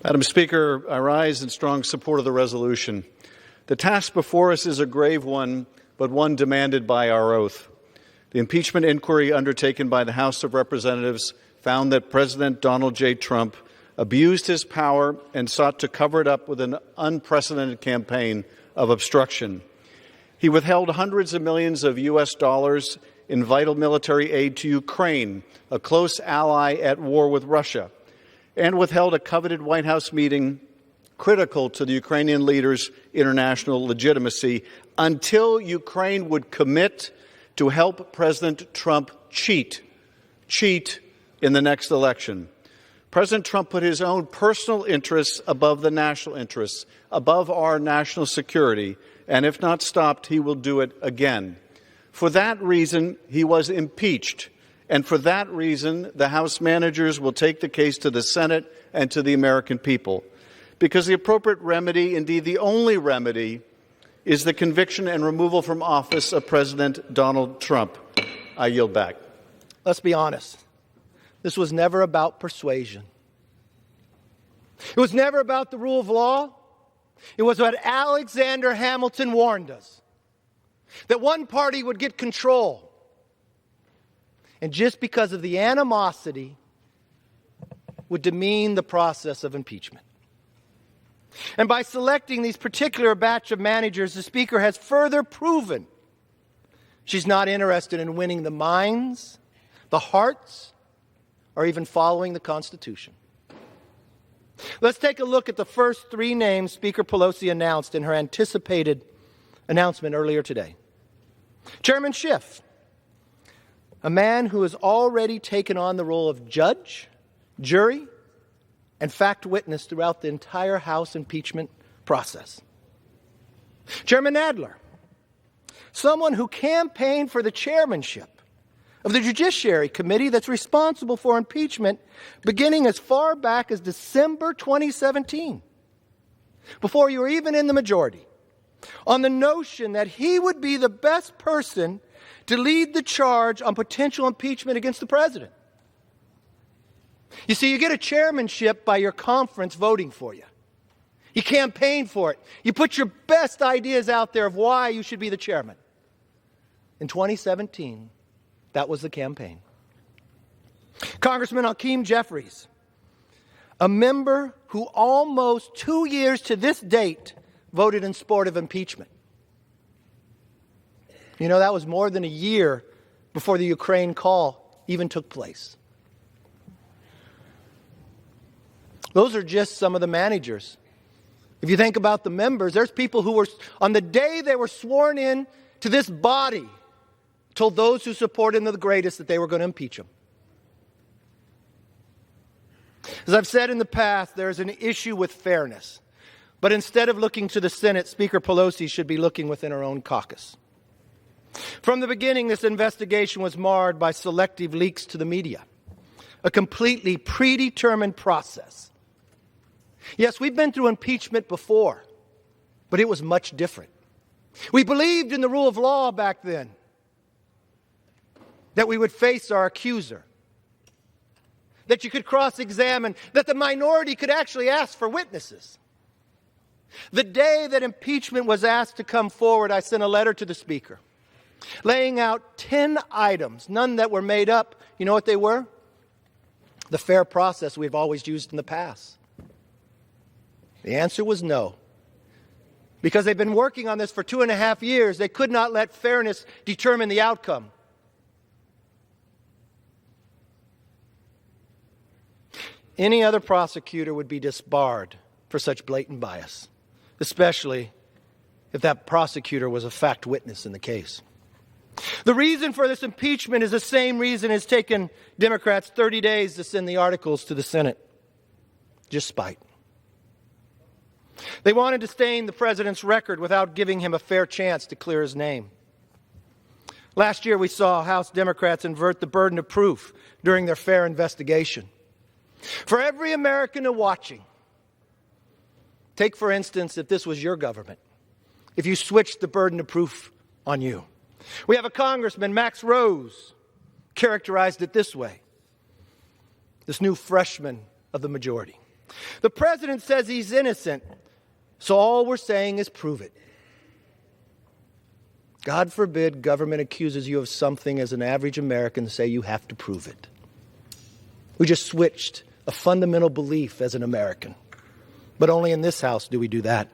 Madam Speaker, I rise in strong support of the resolution. The task before us is a grave one, but one demanded by our oath. The impeachment inquiry undertaken by the House of Representatives found that President Donald J. Trump abused his power and sought to cover it up with an unprecedented campaign of obstruction. He withheld hundreds of millions of U.S. dollars in vital military aid to Ukraine, a close ally at war with Russia, and withheld a coveted White House meeting critical to the Ukrainian leader's international legitimacy until Ukraine would commit to help President Trump cheat in the next election. President Trump put his own personal interests above the national interests, above our national security, and if not stopped, he will do it again. For that reason, he was impeached. And for that reason, the House managers will take the case to the Senate and to the American people. Because the appropriate remedy, indeed the only remedy, is the conviction and removal from office of President Donald Trump. I yield back. Let's be honest. This was never about persuasion. It was never about the rule of law. It was what Alexander Hamilton warned us, that one party would get control. And just because of the animosity would demean the process of impeachment. And by selecting these particular batch of managers, the Speaker has further proven she's not interested in winning the minds, the hearts, or even following the Constitution. Let's take a look at the first three names Speaker Pelosi announced in her anticipated announcement earlier today. Chairman Schiff, a man who has already taken on the role of judge, jury, and fact witness throughout the entire House impeachment process. Chairman Nadler, someone who campaigned for the chairmanship of the Judiciary Committee that's responsible for impeachment beginning as far back as December 2017, before you were even in the majority, on the notion that he would be the best person to lead the charge on potential impeachment against the president. You see, you get a chairmanship by your conference voting for you. You campaign for it. You put your best ideas out there of why you should be the chairman. In 2017, that was the campaign. Congressman Hakeem Jeffries, a member who almost 2 years to this date voted in support of impeachment. You know, that was more than a year before the Ukraine call even took place. Those are just some of the managers. If you think about the members, there's people who were, on the day they were sworn in to this body, told those who support him the greatest that they were going to impeach him. As I've said in the past, there's an issue with fairness. But instead of looking to the Senate, Speaker Pelosi should be looking within her own caucus. From the beginning, this investigation was marred by selective leaks to the media, a completely predetermined process. Yes, we've been through impeachment before, but it was much different. We believed in the rule of law back then, that we would face our accuser, that you could cross-examine, that the minority could actually ask for witnesses. The day that impeachment was asked to come forward, I sent a letter to the Speaker, laying out 10 items, none that were made up. You know what they were? The fair process we've always used in the past. The answer was no. Because they've been working on this for 2.5 years, they could not let fairness determine the outcome. Any other prosecutor would be disbarred for such blatant bias, especially if that prosecutor was a fact witness in the case. The reason for this impeachment is the same reason it's taken Democrats 30 days to send the articles to the Senate. Just spite. They wanted to stain the president's record without giving him a fair chance to clear his name. Last year, we saw House Democrats invert the burden of proof during their fair investigation. For every American watching, take, for instance, if this was your government, if you switched the burden of proof on you. We have a congressman, Max Rose, characterized it this way, this new freshman of the majority. The president says he's innocent, so all we're saying is prove it. God forbid government accuses you of something as an average American, say you have to prove it. We just switched a fundamental belief as an American. But only in this house do we do that.